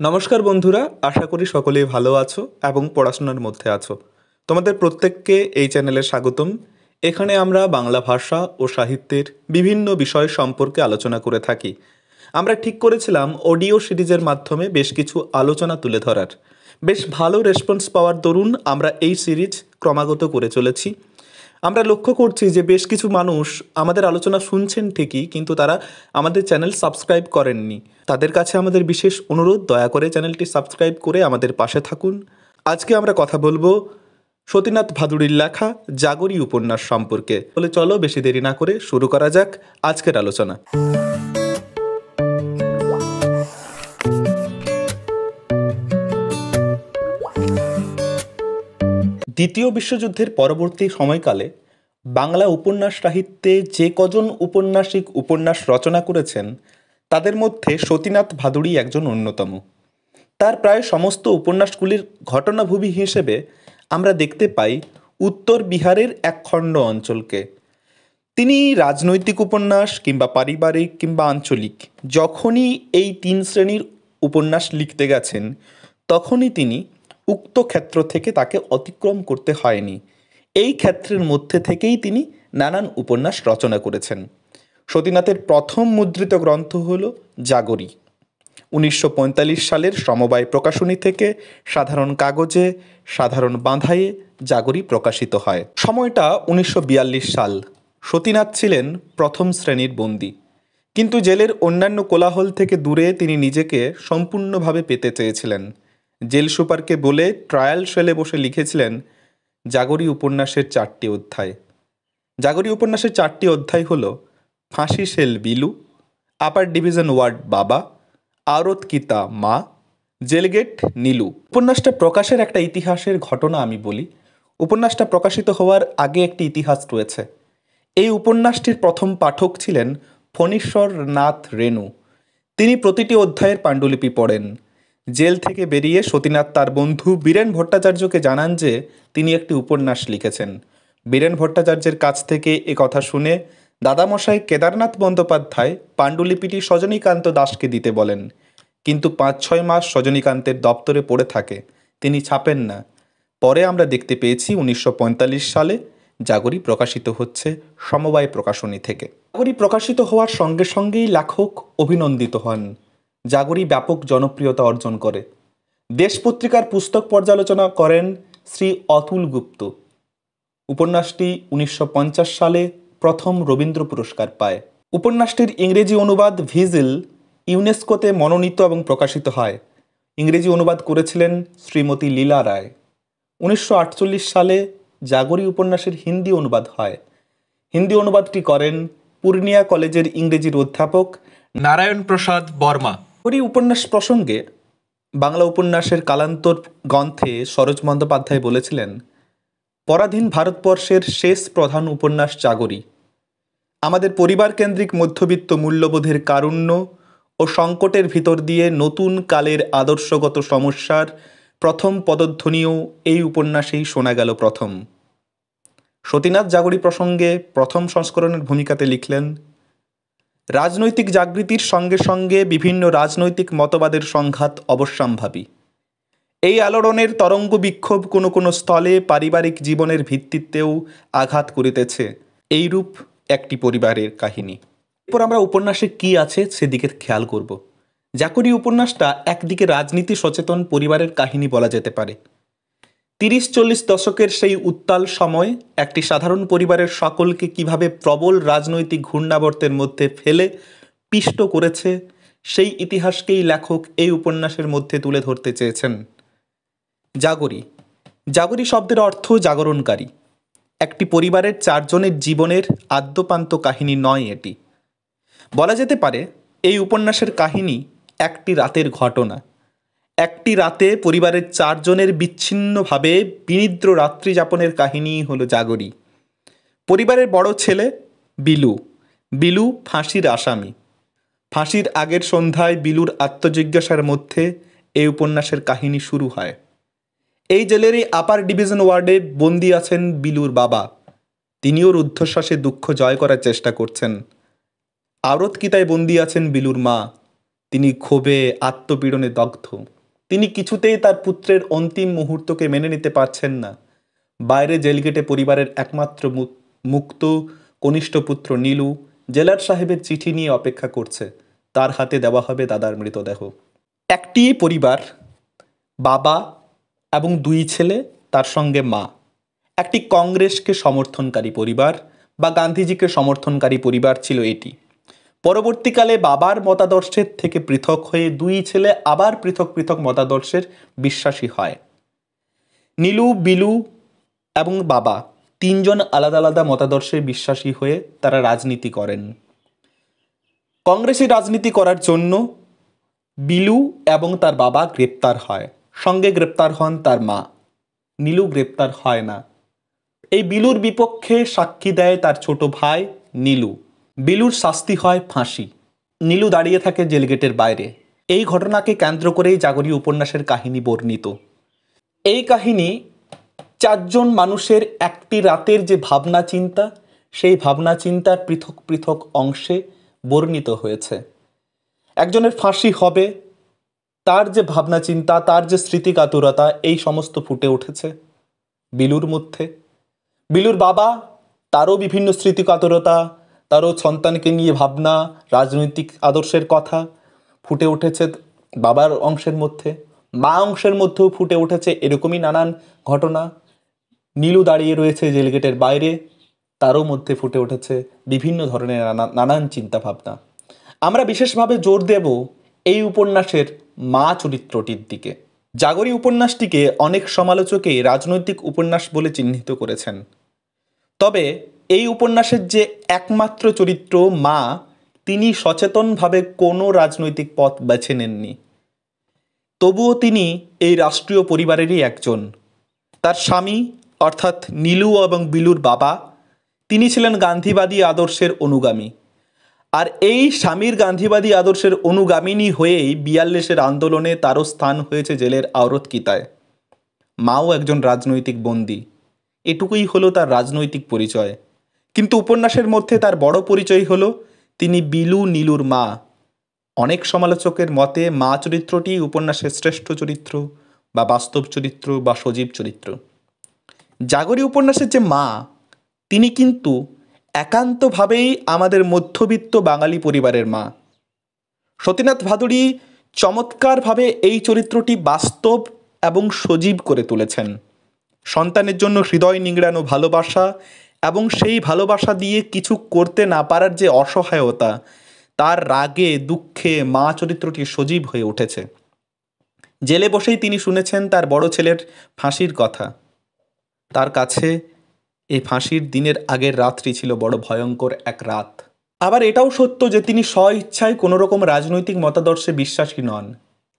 নমস্কার বন্ধুরা, আশা করি সকলেই ভালো আছো এবং পড়াশোনার মধ্যে আছো। তোমাদের প্রত্যেককে এই চ্যানেলে স্বাগতম। এখানে আমরা বাংলা ভাষা ও সাহিত্যের বিভিন্ন বিষয় সম্পর্কে আলোচনা করে থাকি। আমরা ঠিক করেছিলাম অডিও সিরিজের মাধ্যমে বেশ কিছু আলোচনা তুলে ধরার। বেশ ভালো রেসপন্স পাওয়ার দরুন আমরা এই সিরিজ ক্রমাগত করে চলেছি। আমরা লক্ষ্য করছি যে বেশ কিছু মানুষ আমাদের আলোচনা শুনছেন ঠিকই, কিন্তু তারা আমাদের চ্যানেল সাবস্ক্রাইব করেননি। তাদের কাছে আমাদের বিশেষ অনুরোধ, দয়া করে চ্যানেলটি সাবস্ক্রাইব করে আমাদের পাশে থাকুন। আজকে আমরা কথা বলবো সতীনাথ ভাদুড়ির লেখা জাগরি উপন্যাস সম্পর্কে। বলে চলো বেশি দেরি না করে শুরু করা যাক আজকের আলোচনা। দ্বিতীয় বিশ্বযুদ্ধের পরবর্তী সময়কালে বাংলা উপন্যাস সাহিত্যে যে কজন উপন্যাসিক উপন্যাস রচনা করেছেন তাদের মধ্যে সতীনাথ ভাদুড়ি একজন অন্যতম। তার প্রায় সমস্ত উপন্যাসগুলির ঘটনাভূমি হিসেবে আমরা দেখতে পাই উত্তর বিহারের এক খণ্ড অঞ্চলকে। তিনি রাজনৈতিক উপন্যাস কিংবা পারিবারিক কিংবা আঞ্চলিক, যখনই এই তিন শ্রেণীর উপন্যাস লিখতে গেছেন তখনই তিনি উক্ত ক্ষেত্র থেকে তাকে অতিক্রম করতে হয়নি। এই ক্ষেত্রের মধ্যে থেকেই তিনি নানান উপন্যাস রচনা করেছেন। সতীনাথের প্রথম মুদ্রিত গ্রন্থ হল জাগরি। 1945 সালের সমবায় প্রকাশনী থেকে সাধারণ কাগজে, সাধারণ বাঁধায়ে জাগরি প্রকাশিত হয়। সময়টা 1942 সাল। সতীনাথ ছিলেন প্রথম শ্রেণীর বন্দী, কিন্তু জেলের অন্যান্য কোলাহল থেকে দূরে তিনি নিজেকে সম্পূর্ণভাবে পেতে চেয়েছিলেন। জেল সুপারকে বলে ট্রায়াল সেলে বসে লিখেছিলেন জাগরি উপন্যাসের 4টি অধ্যায়। জাগরি উপন্যাসের 4টি অধ্যায় হল ফাঁসি cell Bilu, upper division ward বাবা, আওরত কিতা মা, জেলগেট নীলু। উপন্যাসটা প্রকাশের একটা ইতিহাসের ঘটনা আমি বলি। উপন্যাসটা প্রকাশিত হওয়ার আগে একটি ইতিহাস রয়েছে। এই উপন্যাসটির প্রথম পাঠক ছিলেন ফণীশ্বর নাথ রেণু। তিনি প্রতিটি অধ্যায়ের পাণ্ডুলিপি পড়েন। জেল থেকে বেরিয়ে সতীনাথ তার বন্ধু বীরেন ভট্টাচার্যকে জানান যে তিনি একটি উপন্যাস লিখেছেন। বীরেন ভট্টাচার্যের কাছ থেকে এ কথা শুনে দাদামশাই কেদারনাথ বন্দ্যোপাধ্যায় পাণ্ডুলিপিটি সজনীকান্ত দাসকে দিতে বলেন, কিন্তু 5-6 মাস সজনীকান্তের দপ্তরে পড়ে থাকে, তিনি ছাপেন না। পরে আমরা দেখতে পেয়েছি 1945 সালে জাগরি প্রকাশিত হচ্ছে সমবায় প্রকাশনী থেকে। জাগরি প্রকাশিত হওয়ার সঙ্গে সঙ্গেই লেখক অভিনন্দিত হন। জাগরি ব্যাপক জনপ্রিয়তা অর্জন করে। দেশ পত্রিকার পুস্তক পর্যালোচনা করেন শ্রী অতুল গুপ্ত। উপন্যাসটি 1950 সালে প্রথম রবীন্দ্র পুরস্কার পায়। উপন্যাসটির ইংরেজি অনুবাদ ভিজিল ইউনেস্কোতে মনোনীত এবং প্রকাশিত হয়। ইংরেজি অনুবাদ করেছিলেন শ্রীমতী লীলা রায়। 1948 সালে জাগরি উপন্যাসের হিন্দি অনুবাদ হয়। হিন্দি অনুবাদটি করেন পূর্ণিয়া কলেজের ইংরেজির অধ্যাপক নারায়ণ প্রসাদ বর্মা। জাগরি উপন্যাস প্রসঙ্গে বাংলা উপন্যাসের কালান্তর গ্রন্থে সরোজ বন্দ্যোপাধ্যায় বলেছিলেন, পরাধীন ভারতবর্ষের শেষ প্রধান উপন্যাস জাগরি আমাদের পরিবার কেন্দ্রিক মধ্যবিত্ত মূল্যবোধের কারুণ্য ও সংকটের ভিতর দিয়ে নতুন কালের আদর্শগত সমস্যার প্রথম পদধ্বনিও এই উপন্যাসেই শোনা গেল প্রথম। সতীনাথ জাগরি প্রসঙ্গে প্রথম সংস্করণের ভূমিকাতে লিখলেন, রাজনৈতিক জাগৃতির সঙ্গে সঙ্গে বিভিন্ন রাজনৈতিক মতবাদের সংঘাত অবশ্যম্ভাবী। এই আলোড়নের তরঙ্গ বিক্ষোভ কোনো কোনো স্থলে পারিবারিক জীবনের ভিত্তিতেও আঘাত করিতেছে। এইরূপ একটি পরিবারের কাহিনী। এরপর আমরা উপন্যাসে কি আছে সেদিকে খেয়াল করব। জাগরি উপন্যাসটা একদিকে রাজনীতি সচেতন পরিবারের কাহিনী বলা যেতে পারে। 30-40 দশকের সেই উত্তাল সময় একটি সাধারণ পরিবারের সকলকে কিভাবে প্রবল রাজনৈতিক ঘূর্ণাবর্তের মধ্যে ফেলে পিষ্ট করেছে সেই ইতিহাসকেই লেখক এই উপন্যাসের মধ্যে তুলে ধরতে চেয়েছেন। জাগরি, জাগরি শব্দের অর্থ জাগরণকারী। একটি পরিবারের 4 জনের জীবনের আদ্যোপান্ত কাহিনী নয় এটি। বলা যেতে পারে এই উপন্যাসের কাহিনী একটি রাতের ঘটনা। একটি রাতে পরিবারের 4 জনের বিচ্ছিন্নভাবে বিনিদ্র রাত্রি যাপনের কাহিনী হলো জাগরি। পরিবারের বড় ছেলে বিলু। বিলু ফাঁসির আসামি। ফাঁসির আগের সন্ধ্যায় বিলুর আত্মজিজ্ঞাসার মধ্যে এই উপন্যাসের কাহিনী শুরু হয়। এই জেলেরই আপার ডিভিশন ওয়ার্ডে বন্দী আছেন বিলুর বাবা। তিনিও রুদ্ধশ্বাসে দুঃখ জয় করার চেষ্টা করছেন। আওরত কিতায় বন্দী আছেন বিলুর মা। তিনি ক্ষোভে আত্মপীড়নে দগ্ধ। তিনি কিছুতেই তার পুত্রের অন্তিম মুহূর্তকে মেনে নিতে পারছেন না। বাইরে জেলগেটে পরিবারের একমাত্র মুক্ত কনিষ্ঠ পুত্র নীলু জেলার সাহেবের চিঠি নিয়ে অপেক্ষা করছে, তার হাতে দেওয়া হবে দাদার মৃতদেহ। একটি পরিবার, বাবা এবং দুই ছেলে, তার সঙ্গে মা। একটি কংগ্রেসকে সমর্থনকারী পরিবার বা গান্ধীজিকে সমর্থনকারী পরিবার ছিল এটি। পরবর্তীকালে বাবার মতাদর্শের থেকে পৃথক হয়ে দুই ছেলে আবার পৃথক পৃথক মতাদর্শের বিশ্বাসী হয়। নীলু, বিলু এবং বাবা তিনজন আলাদা আলাদা মতাদর্শে বিশ্বাসী হয়ে তারা রাজনীতি করেন। কংগ্রেসের রাজনীতি করার জন্য বিলু এবং তার বাবা গ্রেপ্তার হয়, সঙ্গে গ্রেপ্তার হন তার মা। নীলু গ্রেপ্তার হয় না। এই বিলুর বিপক্ষে সাক্ষী দেয় তার ছোট ভাই নীলু। বিলুর শাস্তি হয় ফাঁসি। নীলু দাঁড়িয়ে থাকে জেলগেটের বাইরে। এই ঘটনাকে কেন্দ্র করেই জাগরী উপন্যাসের কাহিনী বর্ণিত। এই কাহিনী চারজন মানুষের একটি রাতের যে ভাবনা চিন্তা, সেই ভাবনা চিন্তার পৃথক পৃথক অংশে বর্ণিত হয়েছে। একজনের ফাঁসি হবে, তার যে ভাবনা চিন্তা, তার যে স্মৃতিকাতরতা, এই সমস্ত ফুটে উঠেছে বিলুর মধ্যে। বিলুর বাবা, তারও বিভিন্ন স্মৃতিকাতরতা, তারও সন্তানকে নিয়ে ভাবনা, রাজনৈতিক আদর্শের কথা ফুটে উঠেছে বাবার অংশের মধ্যে। মা অংশের মধ্যেও ফুটে উঠেছে এরকমই নানান ঘটনা। নীলু দাঁড়িয়ে রয়েছে জেলগেটের বাইরে, তারও মধ্যে ফুটে উঠেছে বিভিন্ন ধরনের নানান চিন্তাভাবনা। আমরা বিশেষভাবে জোর দেব এই উপন্যাসের মা চরিত্রটির দিকে। জাগরী উপন্যাসটিকে অনেক সমালোচকে রাজনৈতিক উপন্যাস বলে চিহ্নিত করেছেন। তবে এই উপন্যাসের যে একমাত্র চরিত্র মা, তিনি সচেতনভাবে কোনো রাজনৈতিক পথ বেছে নেননি। তবুও তিনি এই রাষ্ট্রীয় পরিবারেরই একজন। তার স্বামী অর্থাৎ নীলু এবং বিলুর বাবা, তিনি ছিলেন গান্ধীবাদী আদর্শের অনুগামী। আর এই স্বামীর গান্ধীবাদী আদর্শের অনুগামিনী হয়েই ৪২-এর আন্দোলনে তারও স্থান হয়েছে জেলের আওরতকিতায়। মাও একজন রাজনৈতিক বন্দী। এটুকুই হলো তার রাজনৈতিক পরিচয়। কিন্তু উপন্যাসের মধ্যে তার বড় পরিচয় হলো তিনি বিলু নীলুর মা। অনেক সমালোচকের মতে মা চরিত্রটি উপন্যাসের শ্রেষ্ঠ চরিত্র বা বাস্তব চরিত্র বা সজীব চরিত্র। জাগরী উপন্যাসের যে মা, তিনি কিন্তু একান্তভাবেই আমাদের মধ্যবিত্ত বাঙালি পরিবারের মা। সতীনাথ ভাদুড়ী চমৎকারভাবে এই চরিত্রটি বাস্তব এবং সজীব করে তুলেছেন। সন্তানের জন্য হৃদয় নিংড়ানো ভালোবাসা এবং সেই ভালোবাসা দিয়ে কিছু করতে না পারার যে অসহায়তা, তার রাগে দুঃখে মা চরিত্রটি সজীব হয়ে উঠেছে। জেলে বসেই তিনি শুনেছেন তার বড় ছেলের ফাঁসির কথা। তার কাছে এই ফাঁসির দিনের আগের রাতটি ছিল বড় ভয়ঙ্কর এক রাত। আবার এটাও সত্য যে তিনি স্বইচ্ছায় কোনো রকম রাজনৈতিক মতাদর্শে বিশ্বাসী নন।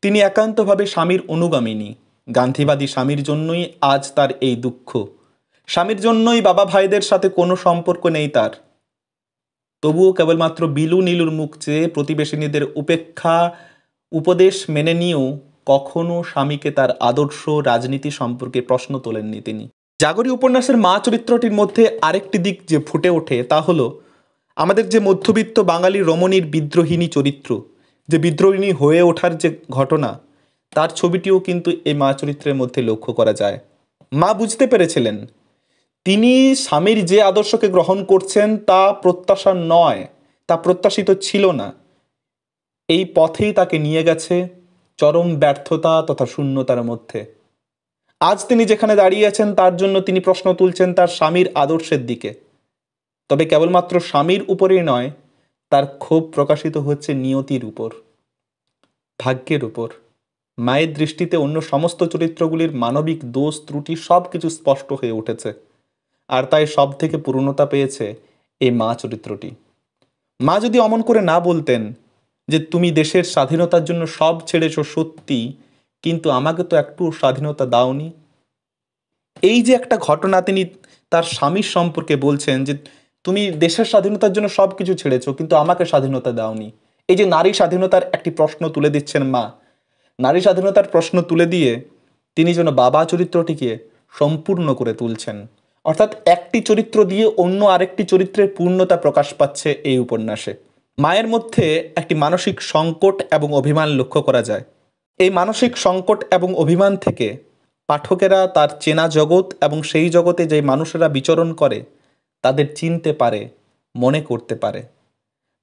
তিনি একান্তভাবে স্বামীর অনুগামিনী। গান্ধীবাদী স্বামীর জন্যই আজ তার এই দুঃখ। স্বামীর জন্যই বাবা ভাইদের সাথে কোনো সম্পর্ক নেই তার। তবুও কেবলমাত্র বিলু নীলুর মুখ চেয়ে প্রতিবেশিনীদের উপেক্ষা উপদেশ মেনে নিয়েও কখনো স্বামীকে তার আদর্শ রাজনীতি সম্পর্কে প্রশ্ন তোলেননি তিনি। জাগরী উপন্যাসের মা চরিত্রটির মধ্যে আরেকটি দিক যে ফুটে ওঠে তা হলো আমাদের যে মধ্যবিত্ত বাঙালি রমণীর বিদ্রোহিণী চরিত্র, যে বিদ্রোহিণী হয়ে ওঠার যে ঘটনা, তার ছবিটিও কিন্তু এই মা চরিত্রের মধ্যে লক্ষ্য করা যায়। মা বুঝতে পেরেছিলেন তিনি স্বামীর যে আদর্শকে গ্রহণ করছেন তা প্রত্যাশা নয়, তা প্রত্যাশিত ছিল না। এই পথেই তাকে নিয়ে গেছে চরম ব্যর্থতা তথা শূন্যতার মধ্যে। আজ তিনি যেখানে দাঁড়িয়ে আছেন তার জন্য তিনি প্রশ্ন তুলছেন তার স্বামীর আদর্শের দিকে। তবে কেবলমাত্র স্বামীর উপরেই নয়, তার ক্ষোভ প্রকাশিত হচ্ছে নিয়তির উপর, ভাগ্যের উপর। মায়ের দৃষ্টিতে অন্য সমস্ত চরিত্রগুলির মানবিক দোষ ত্রুটি সব কিছু স্পষ্ট হয়ে উঠেছে। আর তাই সব থেকে পূর্ণতা পেয়েছে এই মা চরিত্রটি। মা যদি অমন করে না বলতেন যে তুমি দেশের স্বাধীনতার জন্য সব ছেড়েছো সত্যি, কিন্তু আমাকে তো একটু স্বাধীনতা দাওনি। এই যে একটা ঘটনা তিনি তার স্বামীর সম্পর্কে বলছেন যে তুমি দেশের স্বাধীনতার জন্য সব কিছু ছেড়েছো কিন্তু আমাকে স্বাধীনতা দাওনি। এই যে নারী স্বাধীনতার একটি প্রশ্ন তুলে দিচ্ছেন মা, নারী স্বাধীনতার প্রশ্ন তুলে দিয়ে তিনি যেন বাবা চরিত্রটিকে সম্পূর্ণ করে তুলছেন। অর্থাৎ একটি চরিত্র দিয়ে অন্য আরেকটি চরিত্রের পূর্ণতা প্রকাশ পাচ্ছে এই উপন্যাসে। মায়ের মধ্যে একটি মানসিক সংকট এবং অভিমান লক্ষ্য করা যায়। এই মানসিক সংকট এবং অভিমান থেকে পাঠকেরা তার চেনা জগৎ এবং সেই জগতে যে মানুষেরা বিচরণ করে তাদের চিনতে পারে, মনে করতে পারে।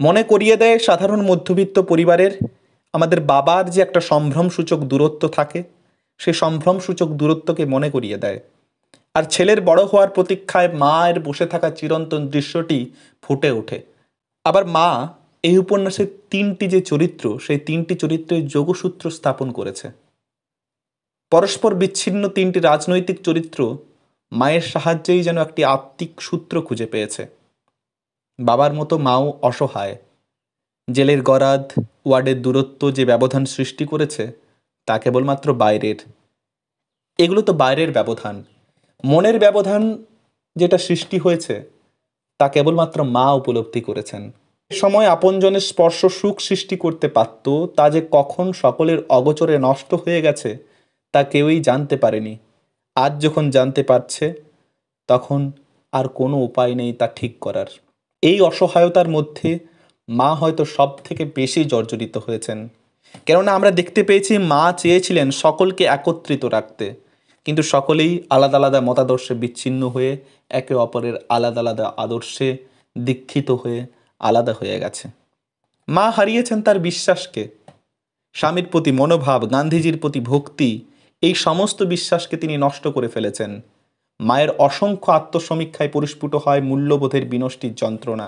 মনে করিয়ে দেয় সাধারণ মধ্যবিত্ত পরিবারের আমাদের বাবার যে একটা সম্ভ্রমসূচক দূরত্ব থাকে, সেই সম্ভ্রমসূচক দূরত্বকে মনে করিয়ে দেয়। আর ছেলের বড় হওয়ার প্রতীক্ষায় মায়ের বসে থাকা চিরন্তন দৃশ্যটি ফুটে ওঠে। আবার মা এই উপন্যাসের তিনটি যে চরিত্র, সেই তিনটি চরিত্রের যোগসূত্র স্থাপন করেছে। পরস্পর বিচ্ছিন্ন তিনটি রাজনৈতিক চরিত্র মায়ের সাহায্যেই যেন একটি আত্মিক সূত্র খুঁজে পেয়েছে। বাবার মতো মাও অসহায়। জেলের গরাদ, ওয়ার্ডের দূরত্ব যে ব্যবধান সৃষ্টি করেছে তা কেবলমাত্র বাইরের। এগুলো তো বাইরের ব্যবধান। মনের ব্যবধান যেটা সৃষ্টি হয়েছে তা কেবলমাত্র মা উপলব্ধি করেছেন। এ সময় আপনজনের স্পর্শ সুখ সৃষ্টি করতে পারত, তা যে কখন সকলের অগোচরে নষ্ট হয়ে গেছে তা কেউই জানতে পারেনি। আজ যখন জানতে পারছে তখন আর কোনো উপায় নেই তা ঠিক করার। এই অসহায়তার মধ্যে মা হয়তো সব থেকে বেশি জর্জরিত হয়েছেন। কেননা আমরা দেখতে পেয়েছি মা চেয়েছিলেন সকলকে একত্রিত রাখতে, কিন্তু সকলেই আলাদা আলাদা মতাদর্শে বিচ্ছিন্ন হয়ে একে অপরের আলাদা আলাদা আদর্শে দীক্ষিত হয়ে আলাদা হয়ে গেছে। মা হারিয়েছেন তার বিশ্বাসকে, স্বামীর প্রতি মনোভাব, গান্ধীজির প্রতি ভক্তি, এই সমস্ত বিশ্বাসকে তিনি নষ্ট করে ফেলেছেন। মায়ের অসংখ্য আত্মসমীক্ষায় পরিস্ফুট হয় মূল্যবোধের বিনষ্টির যন্ত্রণা।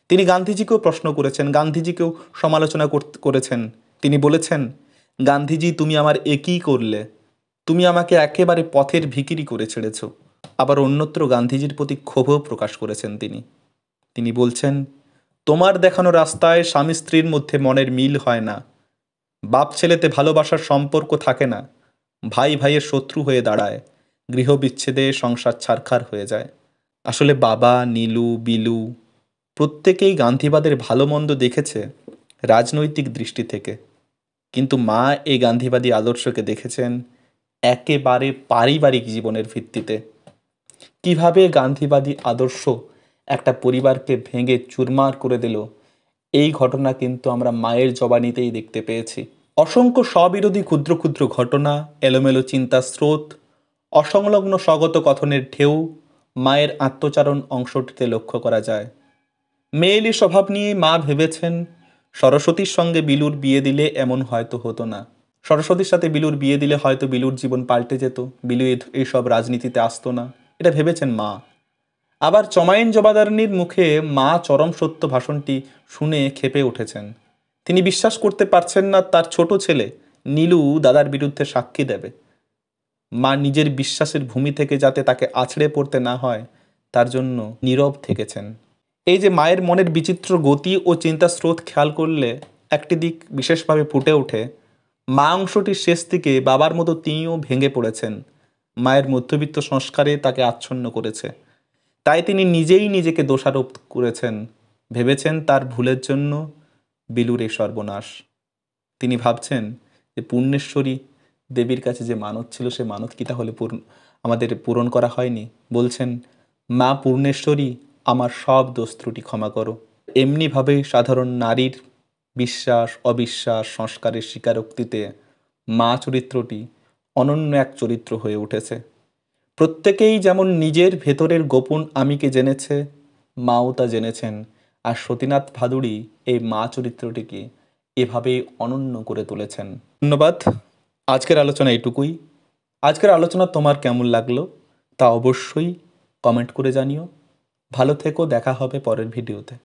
তিনি গান্ধীজিকেও প্রশ্ন করেছেন, গান্ধীজিকেও সমালোচনা করেছেন। তিনি বলেছেন, গান্ধীজি তুমি আমার একই করলে, তুমি আমাকে একেবারে পথের ভিখিরি করে ছেড়েছ। আবার অন্যত্র গান্ধীজির প্রতি ক্ষোভও প্রকাশ করেছেন তিনি বলছেন, তোমার দেখানো রাস্তায় স্বামী স্ত্রীর মধ্যে মনের মিল হয় না, বাপ ছেলেতে ভালোবাসার সম্পর্ক থাকে না, ভাই ভাইয়ের শত্রু হয়ে দাঁড়ায়, গৃহবিচ্ছেদে সংসার ছারখার হয়ে যায়। আসলে বাবা, নীলু, বিলু প্রত্যেকেই গান্ধীবাদের ভালো মন্দ দেখেছে রাজনৈতিক দৃষ্টি থেকে, কিন্তু মা এই গান্ধীবাদী আদর্শকে দেখেছেন একেবারে পারিবারিক জীবনের ভিত্তিতে। কিভাবে গান্ধীবাদী আদর্শ একটা পরিবারকে ভেঙে চুরমার করে দিল, এই ঘটনা কিন্তু আমরা মায়ের জবানিতেই দেখতে পেয়েছি। অসংখ্য স্ববিরোধী ক্ষুদ্র ক্ষুদ্র ঘটনা, এলোমেলো চিন্তার স্রোত, অসংলগ্ন স্বগত কথনের ঢেউ মায়ের আত্মচারণ অংশটিতে লক্ষ্য করা যায়। মেয়েলি স্বভাব নিয়ে মা ভেবেছেন সরস্বতীর সঙ্গে বিলুর বিয়ে দিলে এমন হয়তো হতো না, সরস্বতীর সাথে বিলুর বিয়ে দিলে হয়তো বিলুর জীবন পাল্টে যেত, বিলু এইসব রাজনীতিতে আসতো না, এটা ভেবেছেন মা। আবার চমাইন জমাদারনির মুখে মা চরম সত্য ভাষণটি শুনে ক্ষেপে উঠেছেন। তিনি বিশ্বাস করতে পারছেন না তার ছোট ছেলে নীলু দাদার বিরুদ্ধে সাক্ষী দেবে। মা নিজের বিশ্বাসের ভূমি থেকে যাতে তাকে আছড়ে পড়তে না হয় তার জন্য নীরব থেকেছেন। এই যে মায়ের মনের বিচিত্র গতি ও চিন্তা স্রোত খেয়াল করলে একটি দিক বিশেষভাবে ফুটে ওঠে। মা অংশটির শেষ দিকে বাবার মতো তিনিও ভেঙে পড়েছেন। মায়ের মধ্যবিত্ত সংস্কারে তাকে আচ্ছন্ন করেছে, তাই তিনি নিজেই নিজেকে দোষারোপ করেছেন। ভেবেছেন তার ভুলের জন্য বিলুর এই সর্বনাশ। তিনি ভাবছেন যে পূর্ণেশ্বরী দেবীর কাছে যে মানত ছিল সে মানত কি তাহলে আমাদের পূরণ করা হয়নি। বলছেন, মা পূর্ণেশ্বরী আমার সব দোষ ত্রুটি ক্ষমা করো। এমনিভাবেই সাধারণ নারীর বিশ্বাস, অবিশ্বাস, সংস্কারের স্বীকারোক্তিতে মা চরিত্রটি অনন্য এক চরিত্র হয়ে উঠেছে। প্রত্যেকেই যেমন নিজের ভেতরের গোপন আমিকে জেনেছে, মাও তা জেনেছেন। আর সতীনাথ ভাদুড়ী এই মা চরিত্রটিকে এভাবেই অনন্য করে তুলেছেন। ধন্যবাদ। আজকের আলোচনা এটুকুই। আজকের আলোচনা তোমার কেমন লাগলো তা অবশ্যই কমেন্ট করে জানিও। ভালো থেকো, দেখা হবে পরের ভিডিওতে।